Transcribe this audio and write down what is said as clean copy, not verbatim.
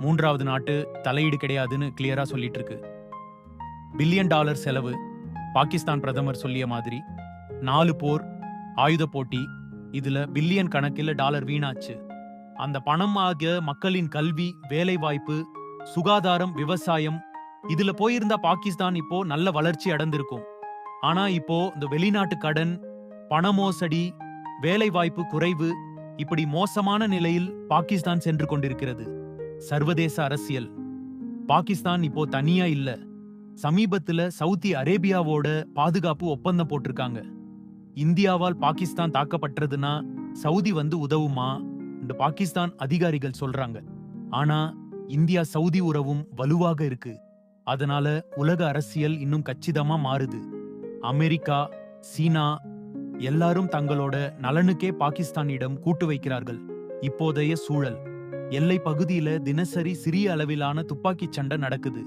மூன்றாவது நாட்டு தலையீடு கிடையாதுன்னு கிளியரா சொல்லிட்டு இருக்கு. பில்லியன் டாலர் செலவு. பாகிஸ்தான் பிரதமர் சொல்லிய மாதிரி 4 போர், ஆயுத போட்டி, இதுல பில்லியன் கணக்கில் டாலர் வீணாச்சு. அந்த பணம் ஆகிய மக்களின் கல்வி, வேலைவாய்ப்பு, சுகாதாரம், விவசாயம் இதுல போயிருந்தா பாகிஸ்தான் இப்போ நல்ல வளர்ச்சி அடைந்திருக்கும். ஆனா இப்போ இந்த வெளிநாட்டு கடன், பண மோசடி, வேலைவாய்ப்பு குறைவு இப்படி மோசமான நிலையில் பாகிஸ்தான் சென்று கொண்டிருக்கிறது. சர்வதேச அரசியல். பாகிஸ்தான் இப்போ தனியா இல்ல. சமீபத்துல சவுதி அரேபியாவோட பாதுகாப்பு ஒப்பந்தம் போட்டிருக்காங்க. இந்தியாவால் பாகிஸ்தான் தாக்கப்பட்டதுன்னா சவுதி வந்து உதவுமா என்று பாகிஸ்தான் அதிகாரிகள் சொல்றாங்க. ஆனா இந்தியா சவுதி உறவும் வலுவாக இருக்கு. அதனால உலக அரசியல் இன்னும் கச்சிதமா மாறுது. அமெரிக்கா, சீனா எல்லாரும் தங்களோட நலனுக்கே பாகிஸ்தானிடம் கூட்டு வைக்கிறார்கள். இப்போதைய சூழல். எல்லை பகுதியில தினசரி சிறிய அளவிலான துப்பாக்கிச் சண்டை நடக்குது.